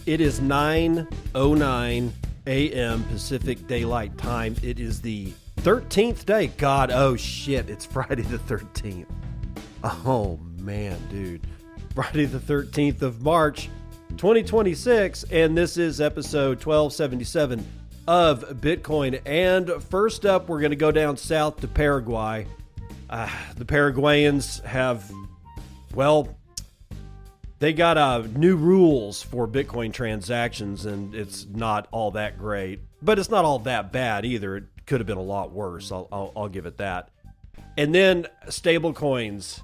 It is 9:09 a.m. Pacific Daylight Time. It is the 13th day. God, oh shit, it's Friday the 13th. Oh man, dude. Friday the 13th of March, 2026, and this is episode 1277 of Bitcoin. And first up, we're going to go down south to Paraguay. The Paraguayans have, well, they got new rules for Bitcoin transactions, and it's not all that great, but it's not all that bad either. It could have been a lot worse. I'll give it that. And then stablecoins,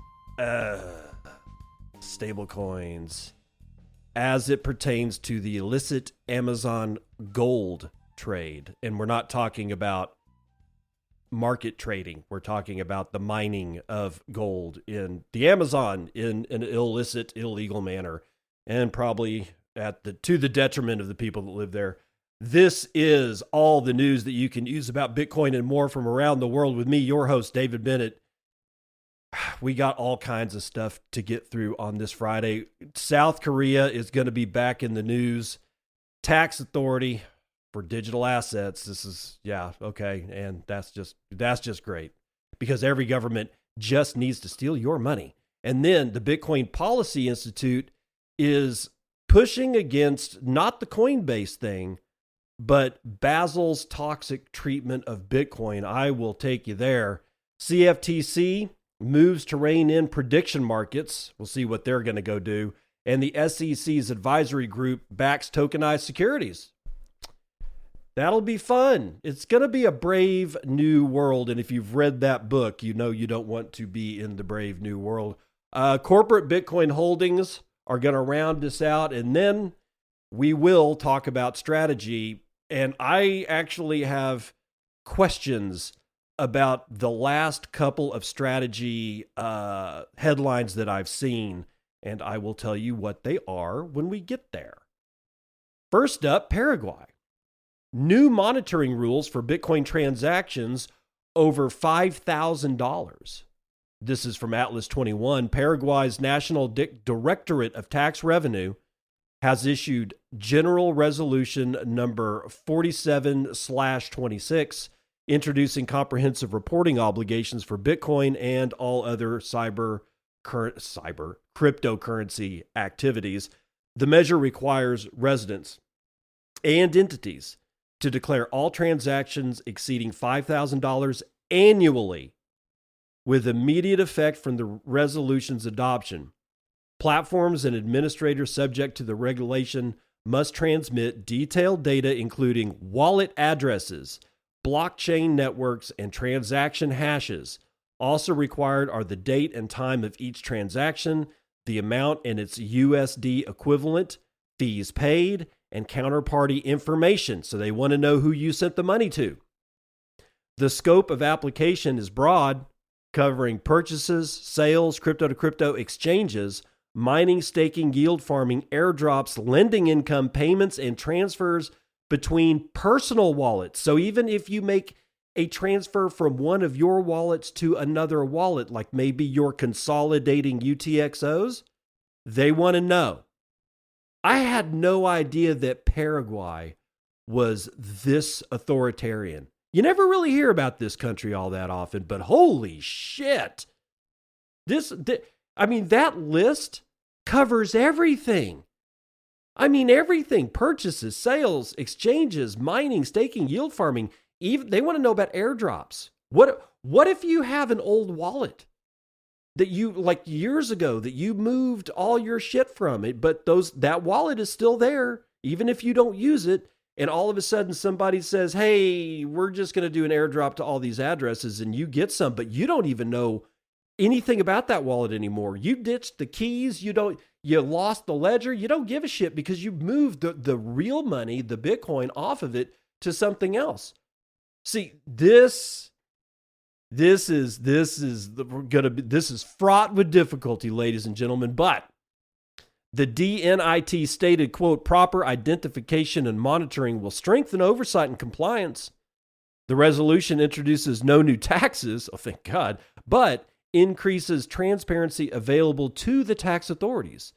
as it pertains to the illicit Amazon gold trade, and we're not talking about market trading. We're talking about the mining of gold in the Amazon in an illicit, illegal manner, and probably to the detriment of the people that live there. This is all the news that you can use about Bitcoin and more from around the world with me, your host, David Bennett. We got all kinds of stuff to get through on this Friday. South Korea is going to be back in the news. Tax authority for digital assets. This is, yeah, okay. And that's just great, because every government just needs to steal your money. And then the Bitcoin Policy Institute is pushing against not the Coinbase thing, but Basel's toxic treatment of Bitcoin. I will take you there. CFTC moves to rein in prediction markets. We'll see what they're going to go do. And the SEC's advisory group backs tokenized securities. That'll be fun. It's going to be a brave new world. And if you've read that book, you know you don't want to be in the brave new world. Corporate Bitcoin holdings are going to round us out. And then we will talk about strategy. And I actually have questions about the last couple of strategy headlines that I've seen. And I will tell you what they are when we get there. First up, Paraguay. New monitoring rules for Bitcoin transactions over $5,000. This is from Atlas 21. Paraguay's National Directorate of Tax Revenue has issued General Resolution number 47/26, introducing comprehensive reporting obligations for Bitcoin and all other cryptocurrency activities. The measure requires residents and entities to declare all transactions exceeding $5,000 annually with immediate effect from the resolution's adoption. Platforms and administrators subject to the regulation must transmit detailed data including wallet addresses, blockchain networks, and transaction hashes. Also required are the date and time of each transaction, the amount and its USD equivalent, fees paid, and counterparty information. So they want to know who you sent the money to. The scope of application is broad, covering purchases, sales, crypto-to-crypto exchanges, mining, staking, yield farming, airdrops, lending income, payments, and transfers between personal wallets. So even if you make a transfer from one of your wallets to another wallet, like maybe you're consolidating UTXOs, they want to know. I had no idea that Paraguay was this authoritarian. You never really hear about this country all that often, but holy shit. That list covers everything. Everything. Purchases, sales, exchanges, mining, staking, yield farming. Even they want to know about airdrops. What if you have an old wallet that you, like years ago, that you moved all your shit from it, but that wallet is still there, even if you don't use it, and all of a sudden somebody says, hey, we're just going to do an airdrop to all these addresses, and you get some, but you don't even know anything about that wallet anymore. You ditched the keys, you lost the ledger, you don't give a shit because you moved the real money, the Bitcoin, off of it to something else. See, this is fraught with difficulty, ladies and gentlemen, but the DNIT stated, quote, proper identification and monitoring will strengthen oversight and compliance. The resolution introduces no new taxes, oh thank God, but increases transparency available to the tax authorities.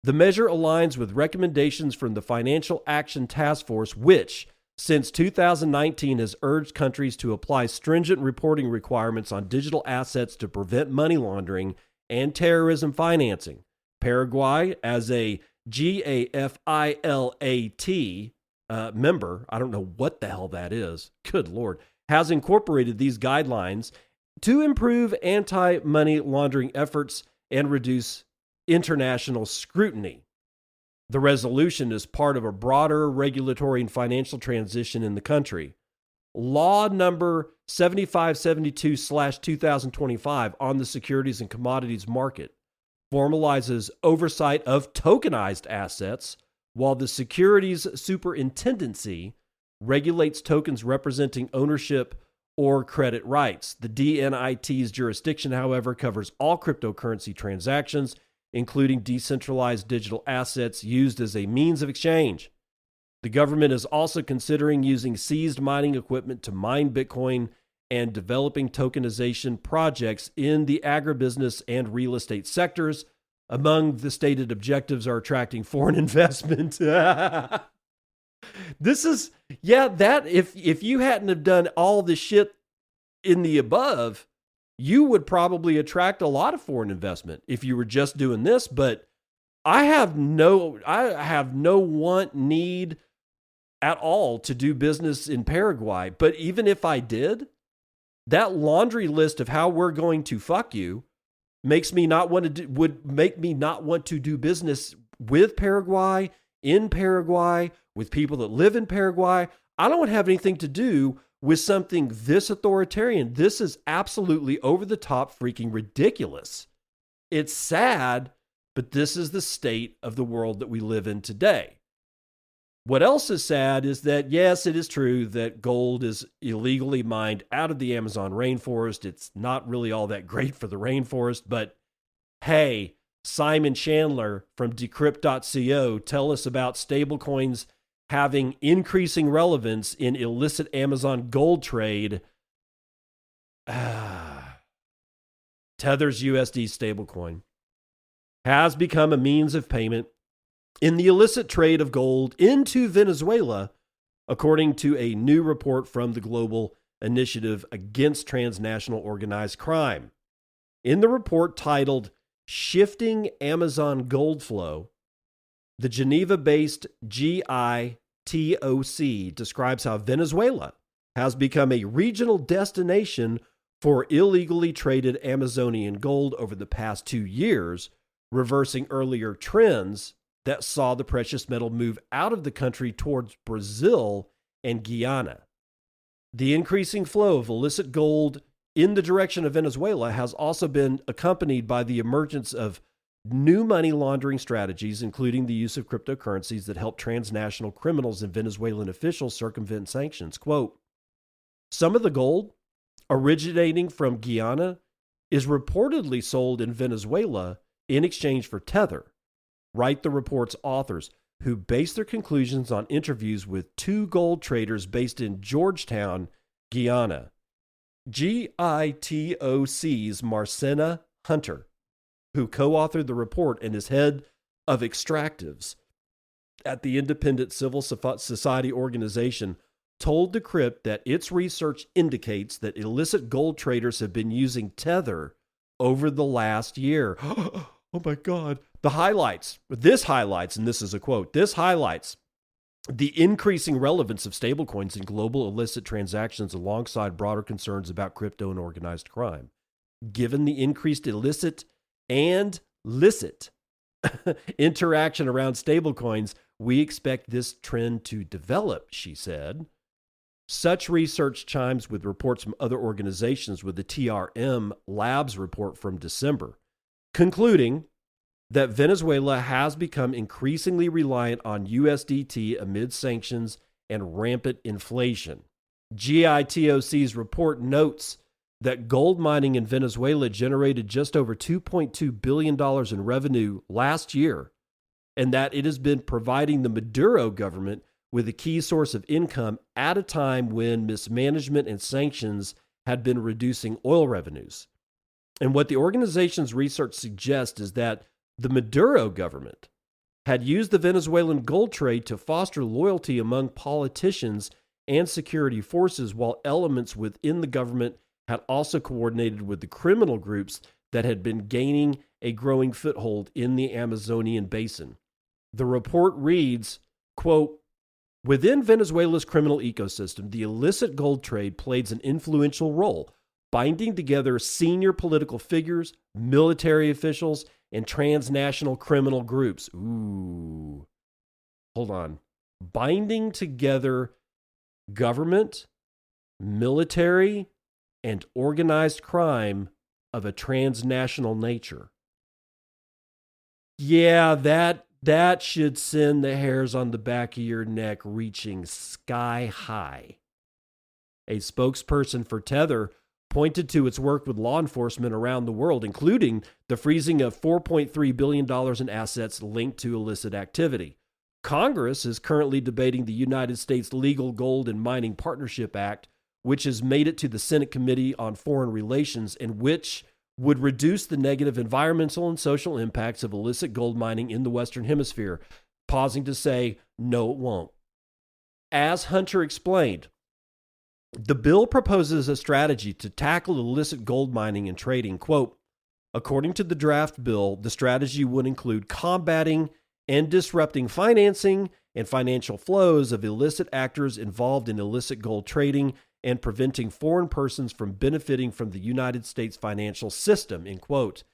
The measure aligns with recommendations from the Financial Action Task Force, which, since 2019, has urged countries to apply stringent reporting requirements on digital assets to prevent money laundering and terrorism financing. Paraguay, as a GAFILAT member, I don't know what the hell that is, good Lord, has incorporated these guidelines to improve anti-money laundering efforts and reduce international scrutiny. The resolution is part of a broader regulatory and financial transition in the country. Law number 7572/2025 on the securities and commodities market formalizes oversight of tokenized assets, while the Securities Superintendency regulates tokens representing ownership or credit rights. The DNIT's jurisdiction, however, covers all cryptocurrency transactions, including decentralized digital assets used as a means of exchange. The government is also considering using seized mining equipment to mine Bitcoin and developing tokenization projects in the agribusiness and real estate sectors. Among the stated objectives are attracting foreign investment. This is, that if you hadn't have done all the shit in the above, you would probably attract a lot of foreign investment if you were just doing this. But I have no want, need at all to do business in Paraguay. But even if I did, that laundry list of how we're going to fuck you would make me not want to do business with Paraguay, in Paraguay, with people that live in Paraguay. I don't have anything to do with something this authoritarian. This is absolutely over the top freaking ridiculous. It's sad, but this is the state of the world that we live in today. What else is sad is that, yes, it is true that gold is illegally mined out of the Amazon rainforest. It's not really all that great for the rainforest, but hey, Simon Chandler from decrypt.co, tell us about stablecoins having increasing relevance in illicit Amazon gold trade. Tether's USD stablecoin has become a means of payment in the illicit trade of gold into Venezuela, according to a new report from the Global Initiative Against Transnational Organized Crime. In the report titled Shifting Amazon Gold Flow, the Geneva-based GITOC describes how Venezuela has become a regional destination for illegally traded Amazonian gold over the past 2 years, reversing earlier trends that saw the precious metal move out of the country towards Brazil and Guyana. The increasing flow of illicit gold in the direction of Venezuela has also been accompanied by the emergence of new money laundering strategies, including the use of cryptocurrencies that help transnational criminals and Venezuelan officials circumvent sanctions. Quote, some of the gold originating from Guyana is reportedly sold in Venezuela in exchange for Tether, write the report's authors, who base their conclusions on interviews with 2 gold traders based in Georgetown, Guyana. GITOC's Marcena Hunter, who co-authored the report and is head of extractives at the independent civil society organization, told Decrypt that its research indicates that illicit gold traders have been using Tether over the last year. Oh my God. This highlights, and this is a quote, this highlights the increasing relevance of stablecoins in global illicit transactions alongside broader concerns about crypto and organized crime. Given the increased illicit and licit interaction around stablecoins, we expect this trend to develop, she said. Such research chimes with reports from other organizations, with the TRM Labs report from December, concluding that Venezuela has become increasingly reliant on USDT amid sanctions and rampant inflation. GITOC's report notes that gold mining in Venezuela generated just over $2.2 billion in revenue last year, and that it has been providing the Maduro government with a key source of income at a time when mismanagement and sanctions had been reducing oil revenues. And what the organization's research suggests is that the Maduro government had used the Venezuelan gold trade to foster loyalty among politicians and security forces, while elements within the government had also coordinated with the criminal groups that had been gaining a growing foothold in the Amazonian basin. The report reads, quote, within Venezuela's criminal ecosystem, the illicit gold trade plays an influential role, binding together senior political figures, military officials, and transnational criminal groups. Ooh. Hold on. Binding together government, military, and organized crime of a transnational nature. Yeah, that should send the hairs on the back of your neck reaching sky high. A spokesperson for Tether pointed to its work with law enforcement around the world, including the freezing of $4.3 billion in assets linked to illicit activity. Congress is currently debating the United States Legal Gold and Mining Partnership Act, which has made it to the Senate Committee on Foreign Relations and which would reduce the negative environmental and social impacts of illicit gold mining in the Western Hemisphere, pausing to say, no, it won't. As Hunter explained, the bill proposes a strategy to tackle illicit gold mining and trading. Quote, according to the draft bill, the strategy would include combating and disrupting financing and financial flows of illicit actors involved in illicit gold trading and preventing foreign persons from benefiting from the United States financial system, end quote.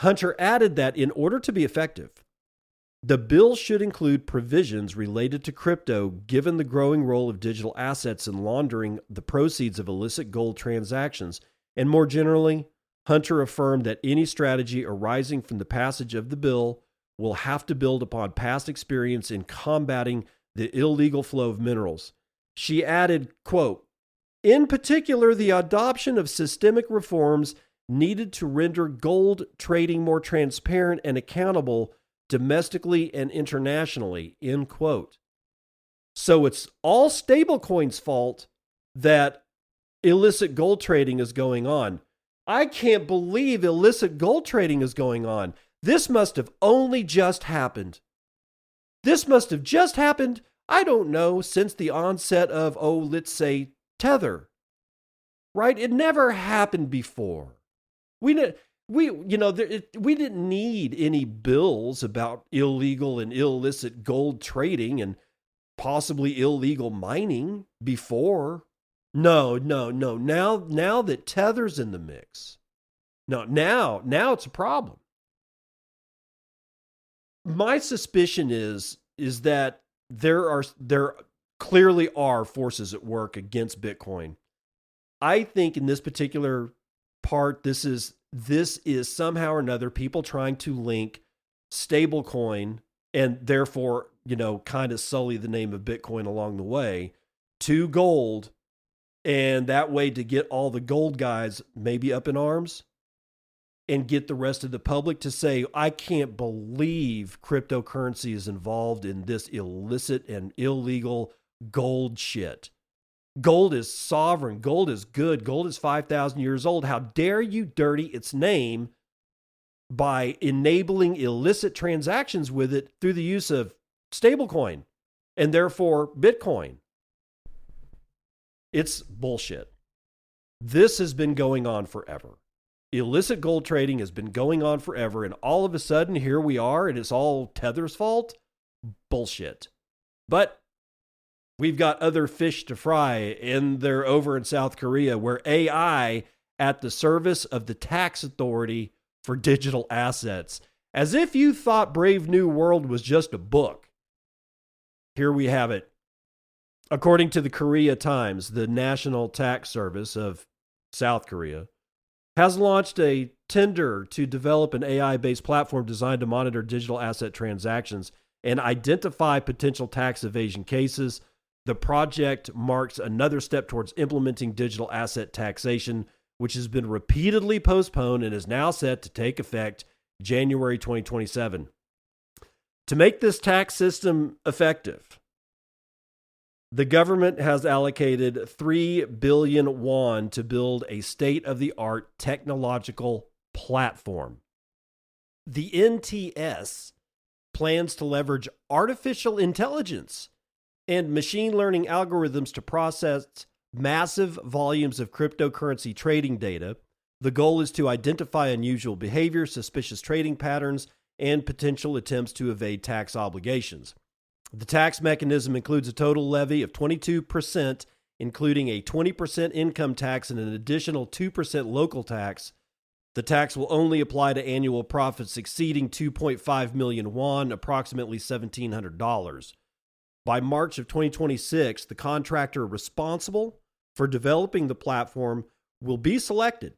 Hunter added that in order to be effective, the bill should include provisions related to crypto, given the growing role of digital assets in laundering the proceeds of illicit gold transactions. And more generally, Hunter affirmed that any strategy arising from the passage of the bill will have to build upon past experience in combating the illegal flow of minerals. She added, quote, in particular, the adoption of systemic reforms needed to render gold trading more transparent and accountable domestically and internationally, end quote. So it's all stablecoins' fault that illicit gold trading is going on. I can't believe illicit gold trading is going on. This must have only just happened. This must have just happened, I don't know, since the onset of, let's say, Tether. Right? It never happened before. We didn't need any bills about illegal and illicit gold trading and possibly illegal mining before. No. Now that Tether's in the mix, now it's a problem. My suspicion is that there clearly are forces at work against Bitcoin. I think in this particular part, this is somehow or another people trying to link stablecoin and therefore, kind of sully the name of Bitcoin along the way to gold. And that way to get all the gold guys maybe up in arms and get the rest of the public to say, I can't believe cryptocurrency is involved in this illicit and illegal gold shit. Gold is sovereign. Gold is good. Gold is 5,000 years old. How dare you dirty its name by enabling illicit transactions with it through the use of stablecoin and therefore Bitcoin? It's bullshit. This has been going on forever. Illicit gold trading has been going on forever, and all of a sudden here we are and it's all Tether's fault? Bullshit. But we've got other fish to fry, and they're over in South Korea, where AI at the service of the tax authority for digital assets. As if you thought Brave New World was just a book. Here we have it. According to the Korea Times, the National Tax Service of South Korea has launched a tender to develop an AI-based platform designed to monitor digital asset transactions and identify potential tax evasion cases. The project marks another step towards implementing digital asset taxation, which has been repeatedly postponed and is now set to take effect January 2027. To make this tax system effective, the government has allocated 3 billion won to build a state-of-the-art technological platform. The NTS plans to leverage artificial intelligence and machine learning algorithms to process massive volumes of cryptocurrency trading data. The goal is to identify unusual behavior, suspicious trading patterns, and potential attempts to evade tax obligations. The tax mechanism includes a total levy of 22%, including a 20% income tax and an additional 2% local tax. The tax will only apply to annual profits exceeding 2.5 million won, approximately $1,700. By March of 2026, the contractor responsible for developing the platform will be selected.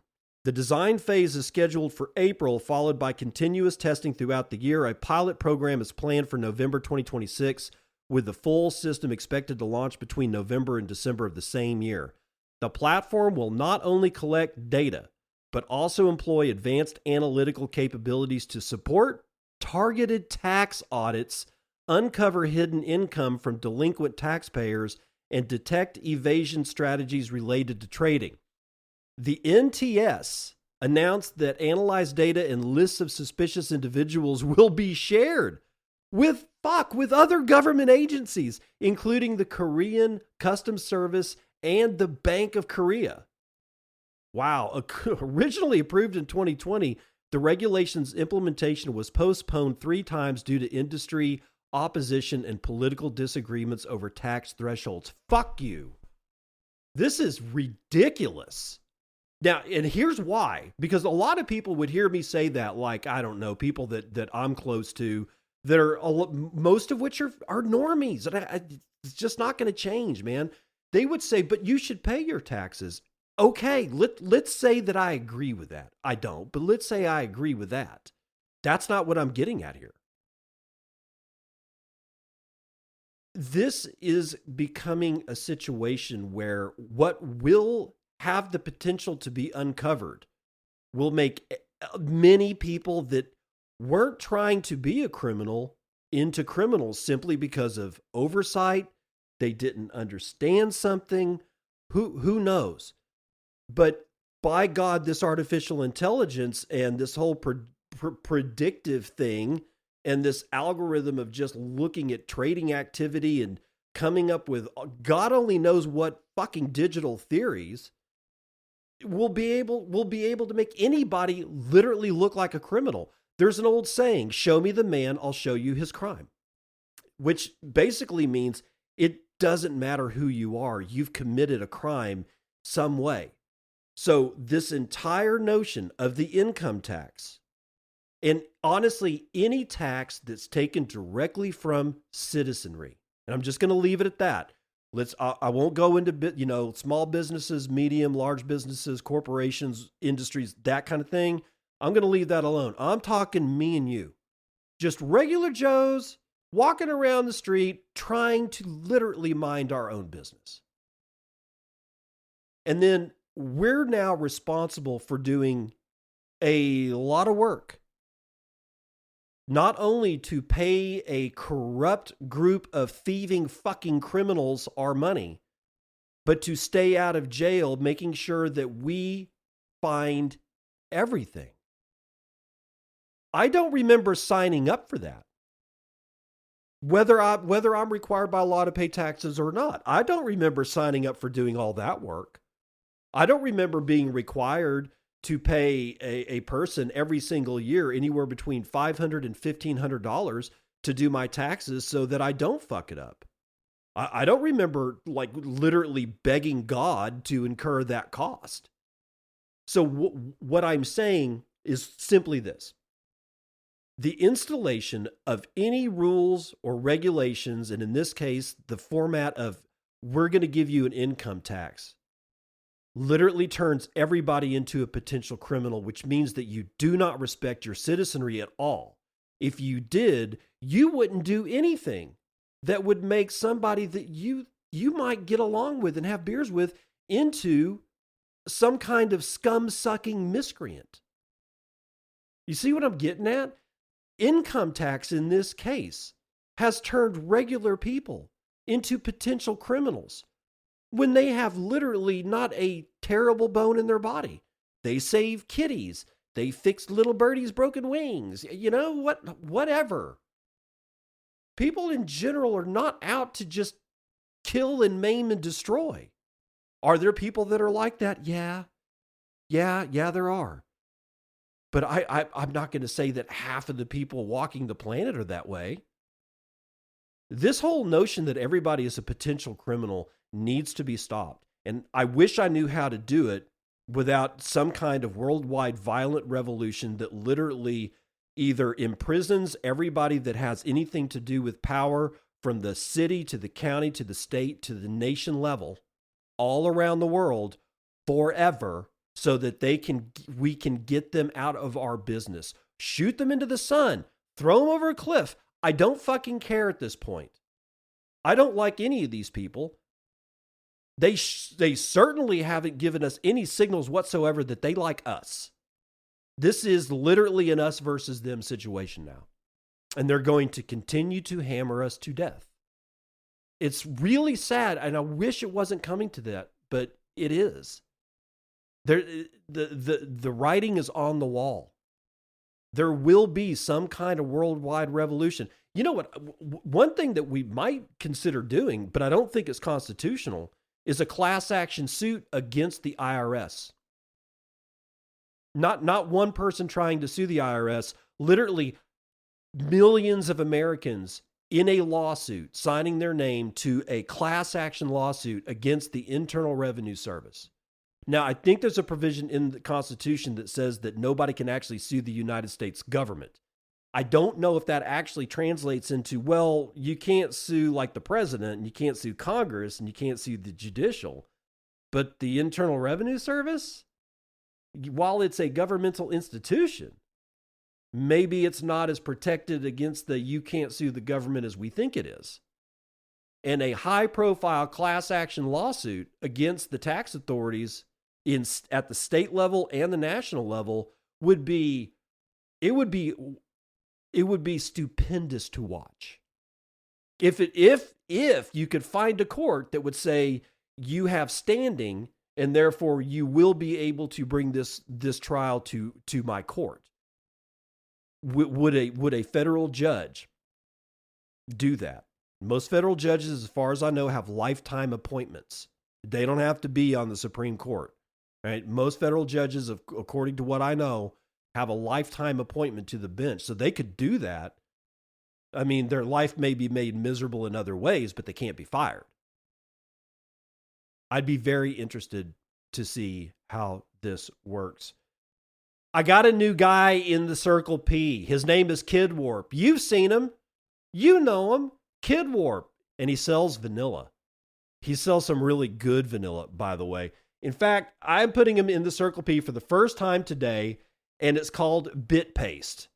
The design phase is scheduled for April, followed by continuous testing throughout the year. A pilot program is planned for November 2026, with the full system expected to launch between November and December of the same year. The platform will not only collect data, but also employ advanced analytical capabilities to support targeted tax audits, uncover hidden income from delinquent taxpayers, and detect evasion strategies related to trading. The NTS announced that analyzed data and lists of suspicious individuals will be shared with other government agencies, including the Korean Customs Service and the Bank of Korea. Wow. Originally approved in 2020, the regulation's implementation was postponed 3 times due to industry opposition and political disagreements over tax thresholds. Fuck you. This is ridiculous. Now, and here's why. Because a lot of people would hear me say that, like, I don't know, people that I'm close to, that are, most of which are normies. And it's just not going to change, man. They would say, but you should pay your taxes. Okay, let's say that I agree with that. I don't, but let's say I agree with that. That's not what I'm getting at here. This is becoming a situation where what will have the potential to be uncovered will make many people that weren't trying to be a criminal into criminals simply because of oversight. They didn't understand something. Who knows? But by God, this artificial intelligence and this whole predictive thing and this algorithm of just looking at trading activity and coming up with God only knows what fucking digital theories will be able to make anybody literally look like a criminal. There's an old saying, show me the man, I'll show you his crime, which basically means it doesn't matter who you are. You've committed a crime some way. So this entire notion of the income tax, and honestly, any tax that's taken directly from citizenry, and I'm just going to leave it at that. I won't go into small businesses, medium, large businesses, corporations, industries, that kind of thing. I'm going to leave that alone. I'm talking me and you, just regular Joes walking around the street trying to literally mind our own business. And then we're now responsible for doing a lot of work, not only to pay a corrupt group of thieving fucking criminals our money, but to stay out of jail, making sure that we find everything. I don't remember signing up for that. Whether I'm required by law to pay taxes or not, I don't remember signing up for doing all that work. I don't remember being required to pay a person every single year anywhere between $500 and $1,500 to do my taxes so that I don't fuck it up. I don't remember like literally begging God to incur that cost. So what I'm saying is simply this. The installation of any rules or regulations, and in this case, the format of we're going to give you an income tax, literally turns everybody into a potential criminal, which means that you do not respect your citizenry at all. If you did, you wouldn't do anything that would make somebody that you might get along with and have beers with into some kind of scum-sucking miscreant. You see what I'm getting at? Income tax in this case has turned regular people into potential criminals when they have literally not a terrible bone in their body. They save kitties. They fix little birdies' broken wings. You know what? Whatever. People in general are not out to just kill and maim and destroy. Are there people that are like that? Yeah, there are. But I'm not going to say that half of the people walking the planet are that way. This whole notion that everybody is a potential criminal needs to be stopped. And I wish I knew how to do it without some kind of worldwide violent revolution that literally either imprisons everybody that has anything to do with power, from the city to the county to the state to the nation level, all around the world forever, so that we can get them out of our business. Shoot them into the sun, throw them over a cliff. I don't fucking care at this point. I don't like any of these people. They certainly haven't given us any signals whatsoever that they like us. This is literally an us versus them situation now. And they're going to continue to hammer us to death. It's really sad, and I wish it wasn't coming to that, but it is. The writing is on the wall. There will be some kind of worldwide revolution. You know what? One thing that we might consider doing, but I don't think it's constitutional, is a class action suit against the IRS. Not one person trying to sue the IRS, literally millions of Americans in a lawsuit signing their name to a class action lawsuit against the Internal Revenue Service. Now, I think there's a provision in the Constitution that says that nobody can actually sue the United States government. I don't know if that actually translates into, well, you can't sue like the president, and you can't sue Congress, and you can't sue the judicial. But the Internal Revenue Service, while it's a governmental institution, maybe it's not as protected against the you can't sue the government as we think it is. And a high-profile class action lawsuit against the tax authorities at the state level and the national level would be stupendous to watch. If you could find a court that would say you have standing and therefore you will be able to bring this trial to my court. Would a federal judge do that? Most federal judges, as far as I know, have lifetime appointments. They don't have to be on the Supreme Court, right? Most federal judges, according to what I know, have a lifetime appointment to the bench. So they could do that. I mean, their life may be made miserable in other ways, but they can't be fired. I'd be very interested to see how this works. I got a new guy in the Circle P. His name is Kid Warp. You've seen him. You know him. Kid Warp. And he sells vanilla. He sells some really good vanilla, by the way. In fact, I'm putting him in the Circle P for the first time today, and it's called Bitpaste.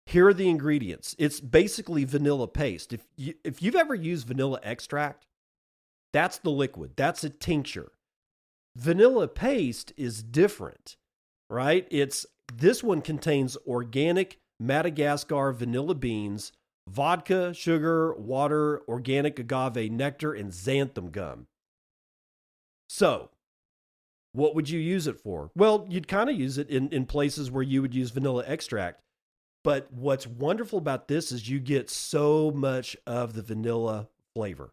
Here are the ingredients. It's basically vanilla paste. If you've ever used vanilla extract, that's the liquid. That's a tincture. Vanilla paste is different, right? This one contains organic Madagascar vanilla beans, vodka, sugar, water, organic agave nectar, and xanthan gum. So, what would you use it for? Well, you'd kind of use it in places where you would use vanilla extract. But what's wonderful about this is you get so much of the vanilla flavor.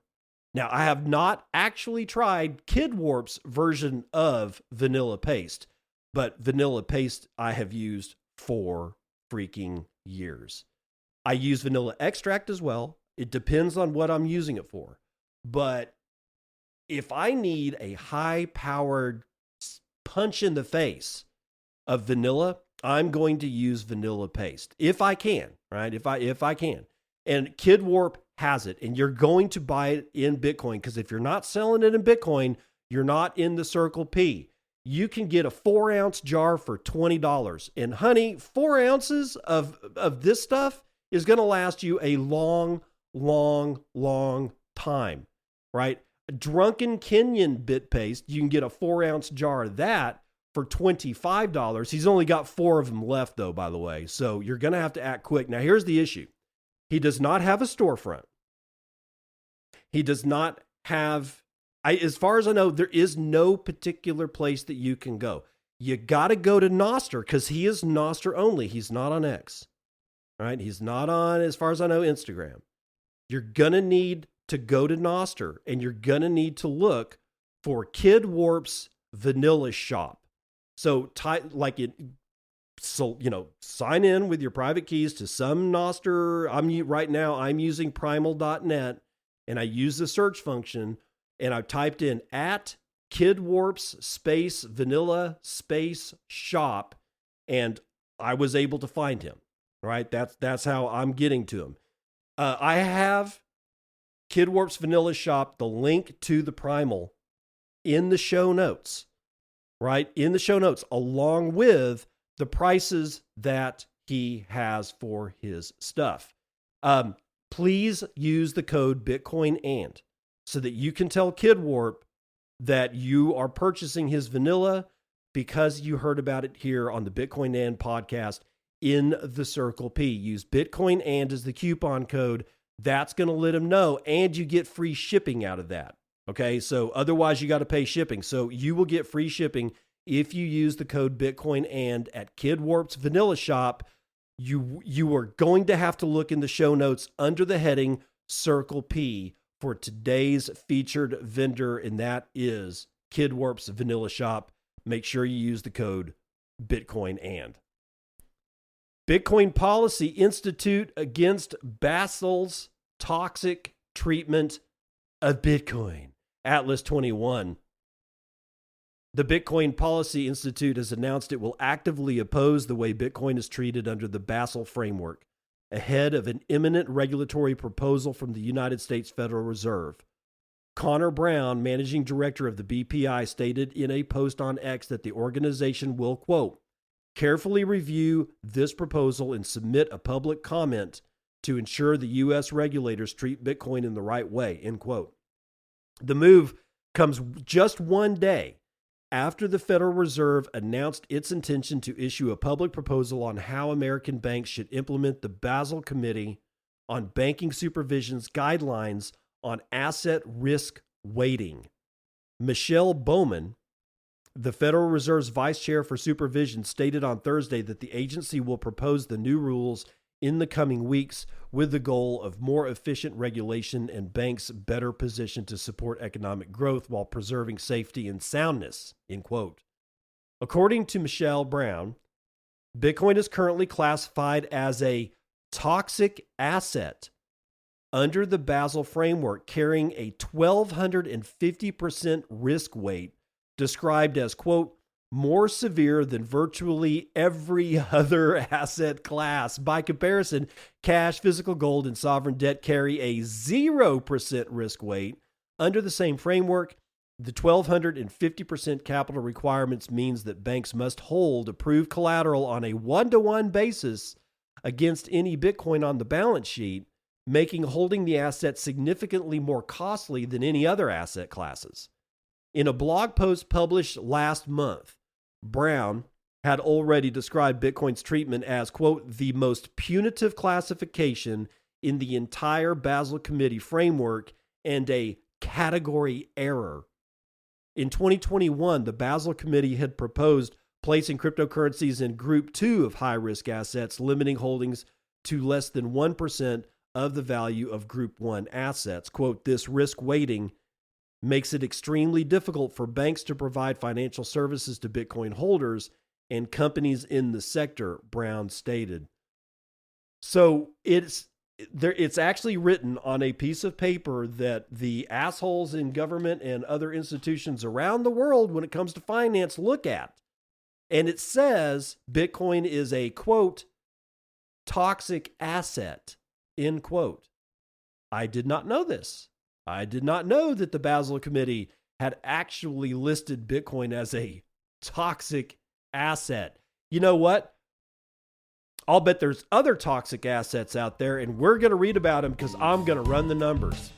Now, I have not actually tried Kid Warp's version of vanilla paste, but vanilla paste I have used for freaking years. I use vanilla extract as well. It depends on what I'm using it for. But if I need a high-powered punch in the face of vanilla, I'm going to use vanilla paste if I can, right? If I can. And Kid Warp has it, and you're going to buy it in Bitcoin, because if you're not selling it in Bitcoin, you're not in the Circle P. You can get a 4-ounce jar for $20. And honey, 4 ounces of this stuff is going to last you a long, long, long time, right? Drunken Kenyan Bitpaste, you can get a 4-ounce jar of that for $25. He's only got 4 of them left, though, by the way. So you're going to have to act quick. Now, here's the issue. He does not have a storefront. He does not have, as far as I know, there is no particular place that you can go. You got to go to Nostr, because he is Nostr only. He's not on X, right? He's not on, as far as I know, Instagram. you're going to need to go to Nostr, and you're going to need to look for Kid Warp's Vanilla Shop. So sign in with your private keys to some Nostr. I'm using primal.net, and I use the search function, and I typed in at Kid Warp's space vanilla space shop, and I was able to find him. Right? That's how I'm getting to him. I have Kid Warp's Vanilla Shop, the link to the Primal, in the show notes, right? In the show notes, along with the prices that he has for his stuff. Please use the code Bitcoin so that you can tell Kid Warp that you are purchasing his vanilla because you heard about it here on the Bitcoin and podcast in the Circle P. Use Bitcoin and as the coupon code. That's going to let them know, and you get free shipping out of that. Okay, so otherwise you got to pay shipping. So you will get free shipping if you use the code Bitcoin and at Kid Warp's Vanilla Shop. You are going to have to look in the show notes under the heading Circle P for today's featured vendor, and that is Kid Warp's Vanilla Shop. Make sure you use the code Bitcoin and. Bitcoin Policy Institute against Basel's toxic treatment of Bitcoin. Atlas 21. The Bitcoin Policy Institute has announced it will actively oppose the way Bitcoin is treated under the Basel framework, ahead of an imminent regulatory proposal from the United States Federal Reserve. Connor Brown, managing director of the BPI, stated in a post on X that the organization will, quote, carefully review this proposal and submit a public comment to ensure the U.S. regulators treat Bitcoin in the right way, end quote. The move comes just one day after the Federal Reserve announced its intention to issue a public proposal on how American banks should implement the Basel Committee on Banking Supervision's guidelines on asset risk weighting. Michelle Bowman, the Federal Reserve's vice chair for supervision, stated on Thursday that the agency will propose the new rules in the coming weeks with the goal of more efficient regulation and banks better positioned to support economic growth while preserving safety and soundness, end quote. According to Michelle Brown, Bitcoin is currently classified as a toxic asset under the Basel framework, carrying a 1,250% risk weight, described as, quote, more severe than virtually every other asset class. By comparison, cash, physical gold, and sovereign debt carry a 0% risk weight. Under the same framework, the 1,250% capital requirements means that banks must hold approved collateral on a one-to-one basis against any Bitcoin on the balance sheet, making holding the asset significantly more costly than any other asset classes. In a blog post published last month, Brown had already described Bitcoin's treatment as, quote, the most punitive classification in the entire Basel Committee framework and a category error. In 2021, the Basel Committee had proposed placing cryptocurrencies in Group 2 of high-risk assets, limiting holdings to less than 1% of the value of Group 1 assets. Quote, this risk weighting makes it extremely difficult for banks to provide financial services to Bitcoin holders and companies in the sector, Brown stated. So it's actually written on a piece of paper that the assholes in government and other institutions around the world when it comes to finance look at. And it says Bitcoin is a, quote, toxic asset, end quote. I did not know this. I did not know that the Basel Committee had actually listed Bitcoin as a toxic asset. You know what? I'll bet there's other toxic assets out there, and we're going to read about them because I'm going to run the numbers.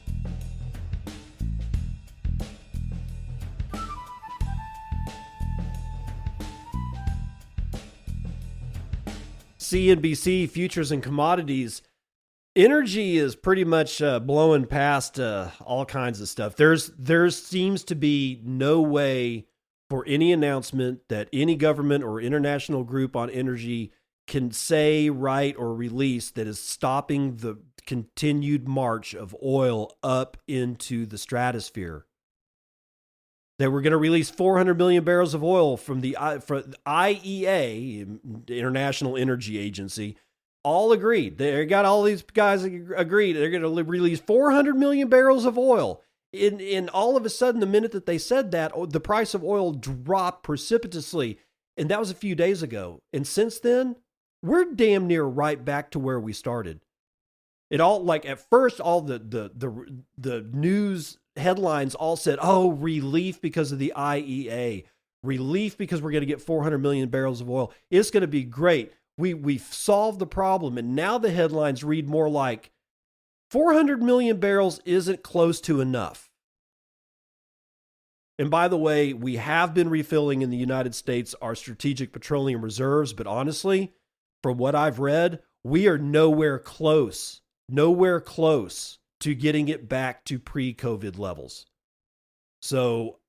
CNBC Futures and Commodities. Energy is pretty much blowing past all kinds of stuff. There seems to be no way for any announcement that any government or international group on energy can say, write, or release that is stopping the continued march of oil up into the stratosphere. They were going to release 400 million barrels of oil from the IEA, International Energy Agency. All agreed. They got all these guys agreed. They're going to release 400 million barrels of oil. In all of a sudden, the minute that they said that, the price of oil dropped precipitously. And that was a few days ago. And since then, we're damn near right back to where we started. It all, like, at first, all the news headlines all said, oh, relief because of the IEA, relief because we're going to get 400 million barrels of oil. It's going to be great. We've solved the problem. And now the headlines read more like 400 million barrels isn't close to enough. And by the way, we have been refilling in the United States our strategic petroleum reserves. But honestly, from what I've read, we are nowhere close to getting it back to pre-COVID levels. So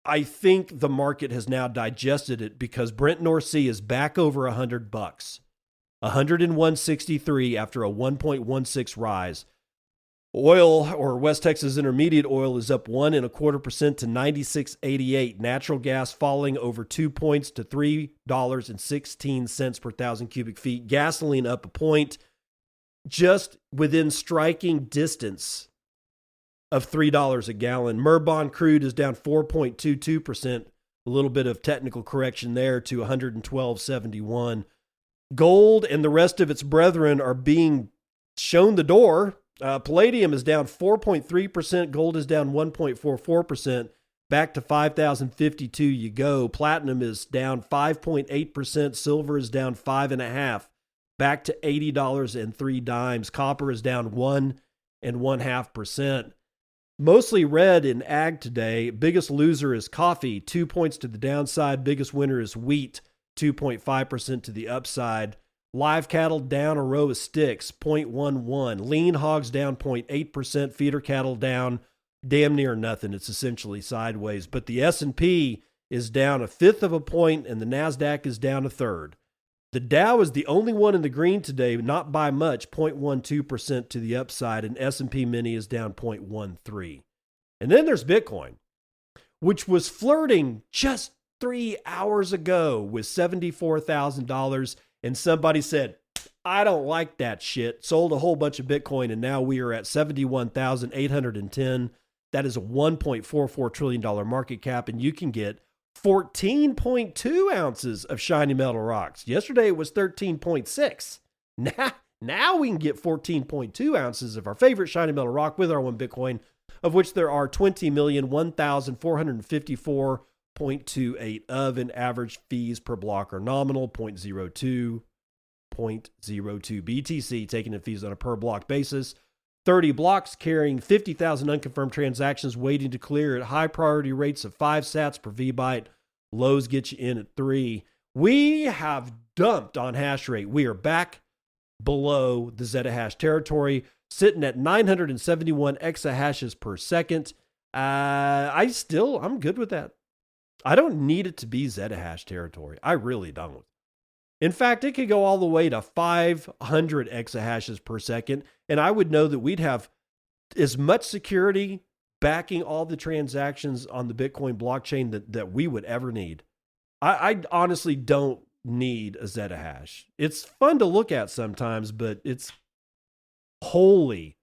I think the market has now digested it because Brent North Sea is back over $100, 101.63 after a 1.16 rise. Oil, or West Texas Intermediate oil, is up 1.25% to 96.88. Natural gas falling over 2 points to $3.16 per thousand cubic feet. Gasoline up a point, just within striking distance of $3 a gallon. Murban crude is down 4.22%. A little bit of technical correction there to 112.71. Gold and the rest of its brethren are being shown the door. Palladium is down 4.3%. Gold is down 1.44%. Back to 5,052 you go. Platinum is down 5.8%. Silver is down 5.5%. Back to $80.03. Copper is down 1.5%. Mostly red in ag today. Biggest loser is coffee, 2 points to the downside. Biggest winner is wheat, 2.5% to the upside. Live cattle down a row of sticks, 0.11. Lean hogs down 0.8%. Feeder cattle down damn near nothing. It's essentially sideways. But the S&P is down 1/5 of a point, and the NASDAQ is down 1/3. The Dow is the only one in the green today, not by much, 0.12% to the upside, and S&P Mini is down 0.13. And then there's Bitcoin, which was flirting just 3 hours ago with $74,000, and somebody said, I don't like that shit, sold a whole bunch of Bitcoin, and now we are at 71,810. That is a $1.44 trillion market cap, and you can get 14.2 ounces of shiny metal rocks. Yesterday it was 13.6. Now we can get 14.2 ounces of our favorite shiny metal rock with our one Bitcoin, of which there are 20,001,454.28 of, and average fees per block are nominal, 0.02 BTC, taking in fees on a per block basis. 30 blocks carrying 50,000 unconfirmed transactions waiting to clear at high priority rates of 5 sats per VByte. Lows get you in at 3. We have dumped on hash rate. We are back below the zettahash territory, sitting at 971 exahashes per second. I'm good with that. I don't need it to be zettahash territory. I really don't. In fact, it could go all the way to 500 exahashes per second, and I would know that we'd have as much security backing all the transactions on the Bitcoin blockchain that we would ever need. I honestly don't need a zettahash. It's fun to look at sometimes, but it's wholly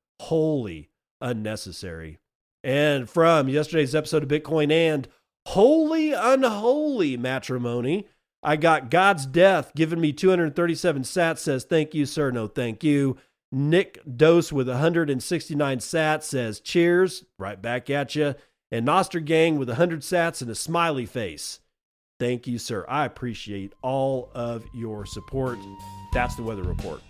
unnecessary. And from yesterday's episode of Bitcoin and Holy Unholy Matrimony, I got God's Death giving me 237 sats, says, thank you, sir. No, thank you. Nick Dose with 169 sats says, cheers. Right back at you. And Nostr Gang with 100 sats and a smiley face. Thank you, sir. I appreciate all of your support. That's the weather report.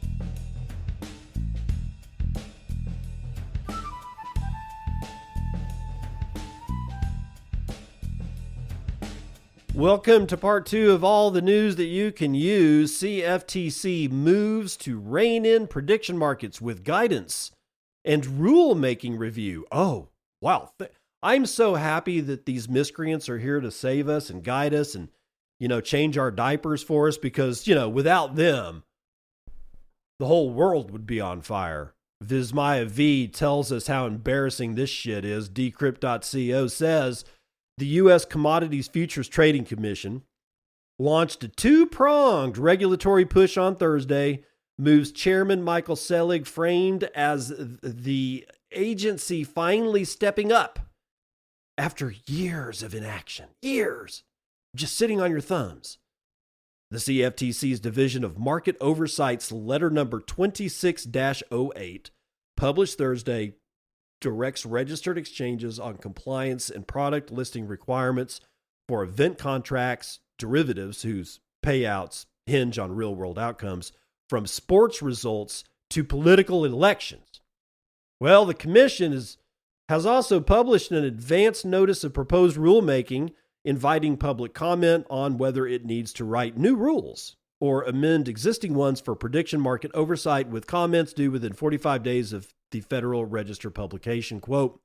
Welcome to part 2 of all the news that you can use. CFTC moves to rein in prediction markets with guidance and rule-making review. Oh, wow. I'm so happy that these miscreants are here to save us and guide us and, change our diapers for us because, without them, The whole world would be on fire. Vismaya V tells us how embarrassing this shit is. Decrypt.co says the U.S. Commodities Futures Trading Commission launched a two-pronged regulatory push on Thursday, moves Chairman Michael Selig framed as the agency finally stepping up after years of inaction. Years. Just sitting on your thumbs. The CFTC's Division of Market Oversight's letter number 26-08, published Thursday, directs registered exchanges on compliance and product listing requirements for event contracts, derivatives whose payouts hinge on real-world outcomes, from sports results to political elections. Well, the commission has also published an advance notice of proposed rulemaking inviting public comment on whether it needs to write new rules or amend existing ones for prediction market oversight, with comments due within 45 days of the Federal Register publication. Quote,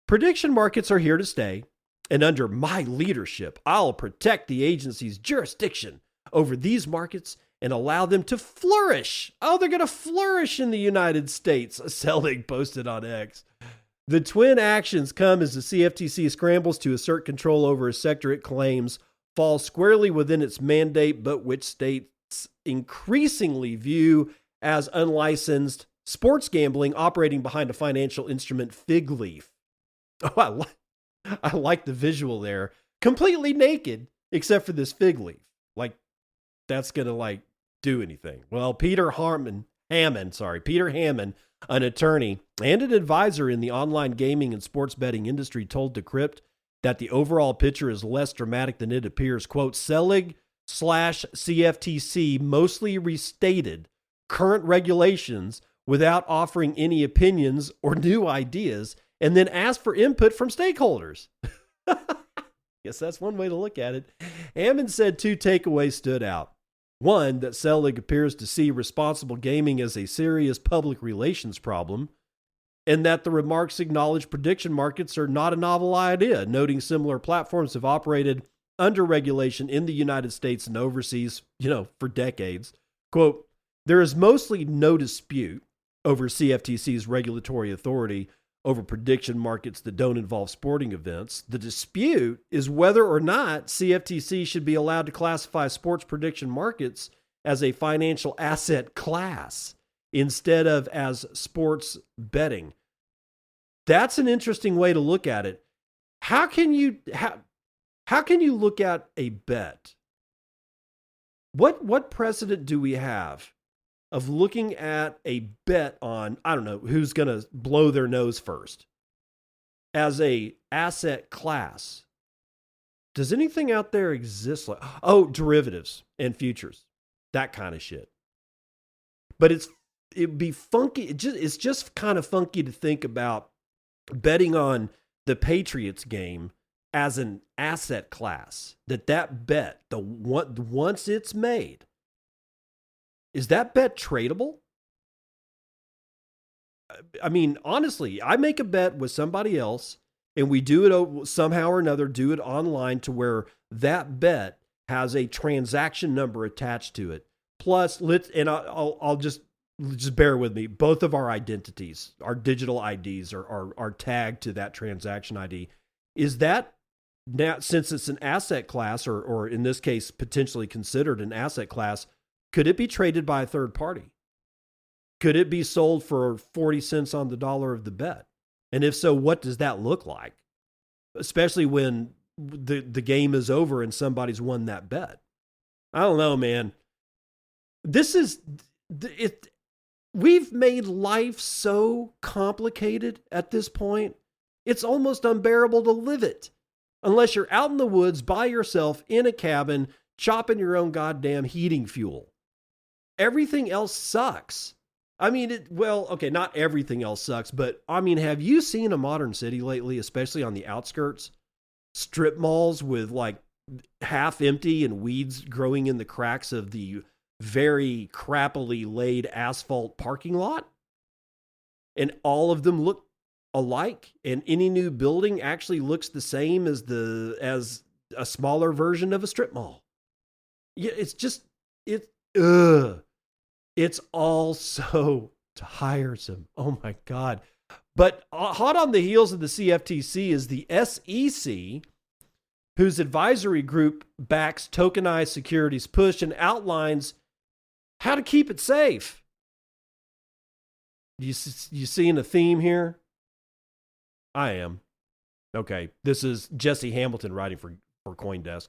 prediction markets are here to stay, and under my leadership, I'll protect the agency's jurisdiction over these markets and allow them to flourish. Oh, they're going to flourish in the United States, Selig posted on X. The twin actions come as the CFTC scrambles to assert control over a sector it claims falls squarely within its mandate, but which states increasingly view as unlicensed sports gambling operating behind a financial instrument fig leaf. Oh, I like the visual there. Completely naked, except for this fig leaf. Like, that's going to, do anything. Well, Peter Hammond, an attorney and an advisor in the online gaming and sports betting industry, told Decrypt that the overall picture is less dramatic than it appears. Quote, Selig/CFTC mostly restated current regulations without offering any opinions or new ideas, and then asked for input from stakeholders. Guess that's one way to look at it. Hammond said two takeaways stood out. One, that Selig appears to see responsible gaming as a serious public relations problem, and that the remarks acknowledge prediction markets are not a novel idea, noting similar platforms have operated under regulation in the United States and overseas, for decades. Quote, there is mostly no dispute over CFTC's regulatory authority over prediction markets that don't involve sporting events. The dispute is whether or not CFTC should be allowed to classify sports prediction markets as a financial asset class instead of as sports betting. That's an interesting way to look at it. How can you look at a bet? What precedent do we have of looking at a bet on, I don't know, who's going to blow their nose first as a asset class? Does anything out there exist derivatives and futures, that kind of shit? But it'd be funky. It's just kind of funky to think about betting on the Patriots game as an asset class. That bet, once it's made, is that bet tradable? I mean, honestly, I make a bet with somebody else and we do it somehow or another, do it online to where that bet has a transaction number attached to it. Plus, I'll just bear with me. Both of our identities, our digital IDs are tagged to that transaction ID. Is that now, since it's an asset class, or in this case, potentially considered an asset class, could it be traded by a third party? Could it be sold for 40 cents on the dollar of the bet? And if so, what does that look like? Especially when the game is over and somebody's won that bet. I don't know, man. We've made life so complicated at this point. It's almost unbearable to live it. Unless you're out in the woods by yourself in a cabin, chopping your own goddamn heating fuel. Everything else sucks. I mean, not everything else sucks, but I mean, have you seen a modern city lately, especially on the outskirts? Strip malls with half empty and weeds growing in the cracks of the very crappily laid asphalt parking lot? And all of them look alike, and any new building actually looks the same as a smaller version of a strip mall. Yeah, ugh. It's all so tiresome. Oh my God. But hot on the heels of the CFTC is the SEC, whose advisory group backs tokenized securities push and outlines how to keep it safe. You seeing a theme here? I am. Okay, this is Jesse Hamilton writing for CoinDesk.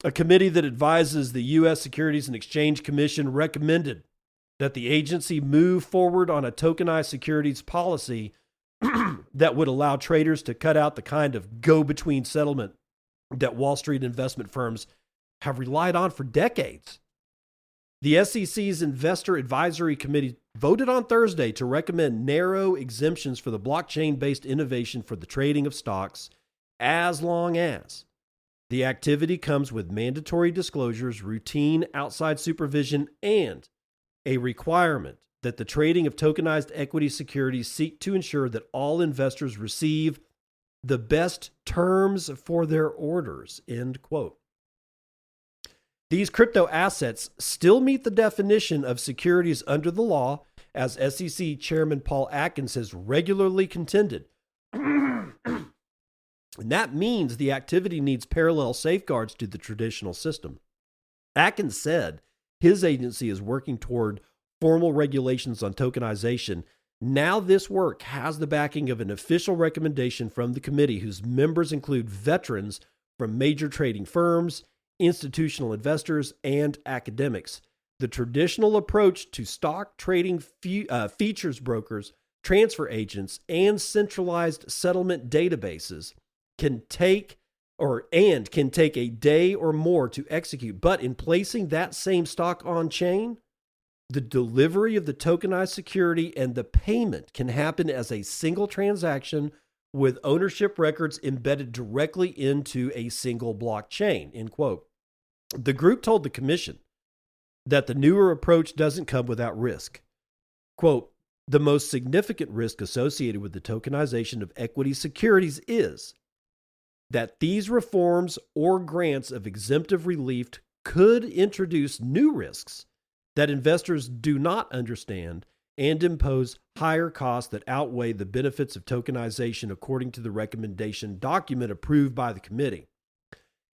A committee that advises the U.S. Securities and Exchange Commission recommended that the agency move forward on a tokenized securities policy that would allow traders to cut out the kind of go-between settlement that Wall Street investment firms have relied on for decades. The SEC's Investor Advisory Committee voted on Thursday to recommend narrow exemptions for the blockchain-based innovation for the trading of stocks, as long as the activity comes with mandatory disclosures, routine outside supervision, and a requirement that the trading of tokenized equity securities seek to ensure that all investors receive the best terms for their orders, end quote. These crypto assets still meet the definition of securities under the law, as SEC Chairman Paul Atkins has regularly contended. And that means the activity needs parallel safeguards to the traditional system. Atkins said his agency is working toward formal regulations on tokenization. Now this work has the backing of an official recommendation from the committee, whose members include veterans from major trading firms, institutional investors, and academics. The traditional approach to stock trading features brokers, transfer agents, and centralized settlement databases can take a day or more to execute. But in placing that same stock on chain, the delivery of the tokenized security and the payment can happen as a single transaction with ownership records embedded directly into a single blockchain, end quote. The group told the commission that the newer approach doesn't come without risk. Quote, the most significant risk associated with the tokenization of equity securities is that these reforms or grants of exemptive relief could introduce new risks that investors do not understand and impose higher costs that outweigh the benefits of tokenization, according to the recommendation document approved by the committee.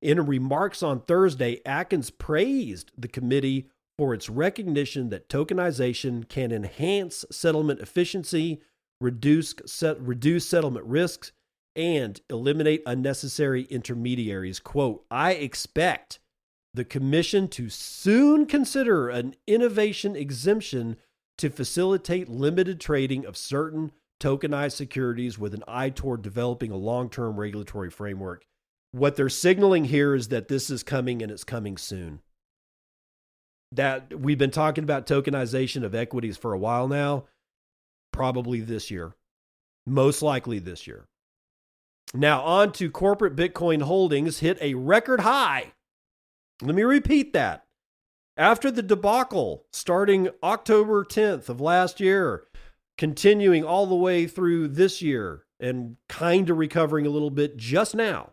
In remarks on Thursday, Atkins praised the committee for its recognition that tokenization can enhance settlement efficiency, reduce settlement risks, and eliminate unnecessary intermediaries. Quote, I expect the commission to soon consider an innovation exemption to facilitate limited trading of certain tokenized securities with an eye toward developing a long-term regulatory framework. What they're signaling here is that this is coming, and it's coming soon. That we've been talking about tokenization of equities for a while now, probably this year, most likely this year. Now on to corporate Bitcoin holdings hit a record high. Let me repeat that. After the debacle starting October 10th of last year, continuing all the way through this year and kind of recovering a little bit just now,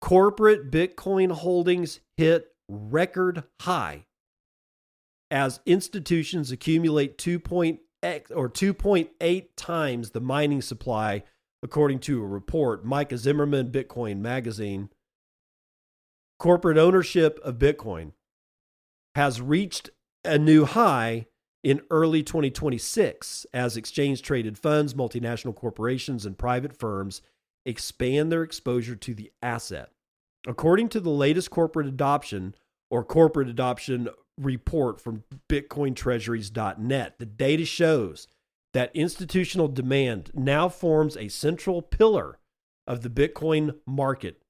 corporate Bitcoin holdings hit record high as institutions accumulate 2.8 times the mining supply, according to a report. Micah Zimmerman, Bitcoin Magazine. Corporate ownership of Bitcoin has reached a new high in early 2026 as exchange-traded funds, multinational corporations, and private firms expand their exposure to the asset. According to the latest corporate adoption report from BitcoinTreasuries.net, the data shows that institutional demand now forms a central pillar of the Bitcoin market.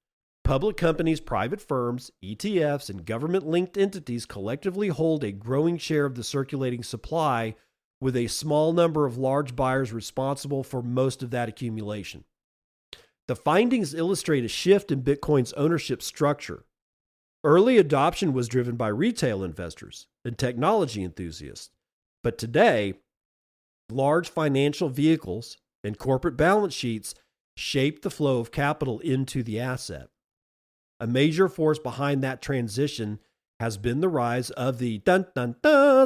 Public companies, private firms, ETFs, and government-linked entities collectively hold a growing share of the circulating supply, with a small number of large buyers responsible for most of that accumulation. The findings illustrate a shift in Bitcoin's ownership structure. Early adoption was driven by retail investors and technology enthusiasts, but today, large financial vehicles and corporate balance sheets shape the flow of capital into the asset. A major force behind that transition has been the rise of the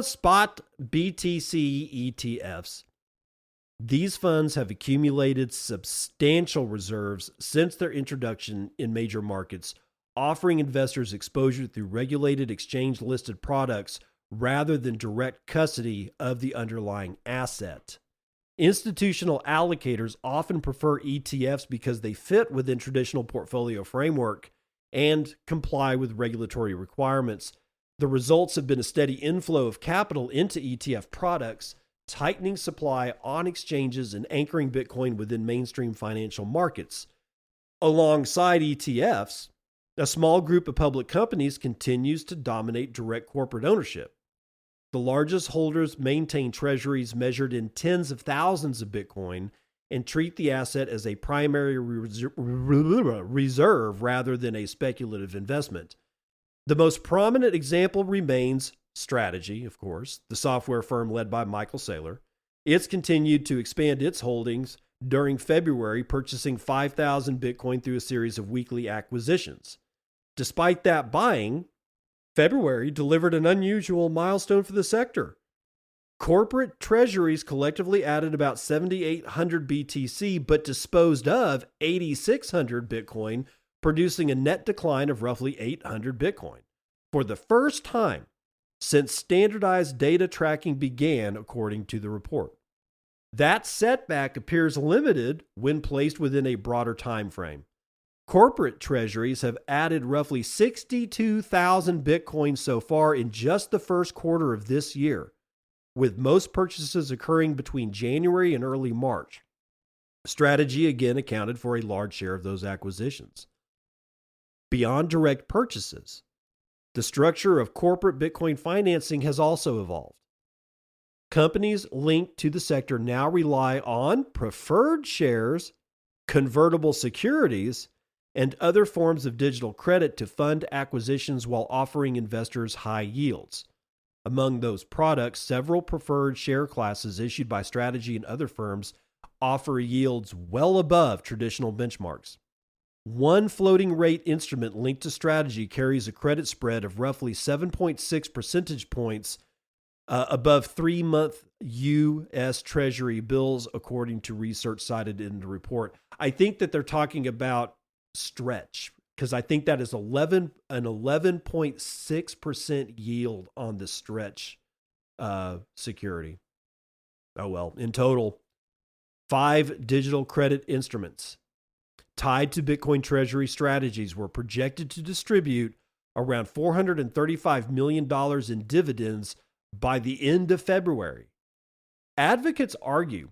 spot BTC ETFs. These funds have accumulated substantial reserves since their introduction in major markets, offering investors exposure through regulated exchange-listed products rather than direct custody of the underlying asset. Institutional allocators often prefer ETFs because they fit within traditional portfolio framework and comply with regulatory requirements. The results have been a steady inflow of capital into ETF products, tightening supply on exchanges and anchoring Bitcoin within mainstream financial markets. Alongside ETFs, a small group of public companies continues to dominate direct corporate ownership. The largest holders maintain treasuries measured in tens of thousands of Bitcoin and treat the asset as a primary reserve rather than a speculative investment. The most prominent example remains Strategy, of course, the software firm led by Michael Saylor. It's continued to expand its holdings during February, purchasing 5,000 Bitcoin through a series of weekly acquisitions. Despite that buying, February delivered an unusual milestone for the sector. Corporate treasuries collectively added about 7,800 BTC, but disposed of 8,600 Bitcoin, producing a net decline of roughly 800 Bitcoin. For the first time since standardized data tracking began, according to the report. That setback appears limited when placed within a broader time frame. Corporate treasuries have added roughly 62,000 Bitcoin so far in just the first quarter of this year, with most purchases occurring between January and early March. Strategy again accounted for a large share of those acquisitions. Beyond direct purchases, the structure of corporate Bitcoin financing has also evolved. Companies linked to the sector now rely on preferred shares, convertible securities, and other forms of digital credit to fund acquisitions while offering investors high yields. Among those products, several preferred share classes issued by Strategy and other firms offer yields well above traditional benchmarks. One floating rate instrument linked to Strategy carries a credit spread of roughly 7.6 percentage points above 3-month U.S. Treasury bills, according to research cited in the report. I think that they're talking about Stretch, because I think that is an 11.6% yield on the Stretch security. Oh, well, in total, 5 digital credit instruments tied to Bitcoin treasury strategies were projected to distribute around $435 million in dividends by the end of February. Advocates argue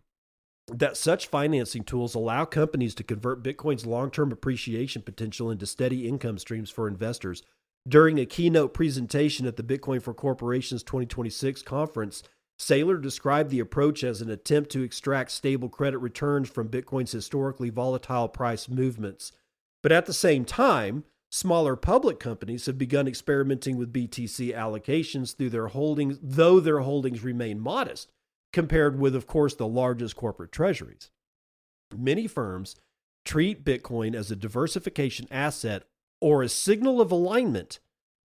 that such financing tools allow companies to convert Bitcoin's long-term appreciation potential into steady income streams for investors. During a keynote presentation at the Bitcoin for Corporations 2026 conference, Saylor described the approach as an attempt to extract stable credit returns from Bitcoin's historically volatile price movements. But at the same time, smaller public companies have begun experimenting with BTC allocations through their holdings, though their holdings remain modest, compared with, of course, the largest corporate treasuries. Many firms treat Bitcoin as a diversification asset or a signal of alignment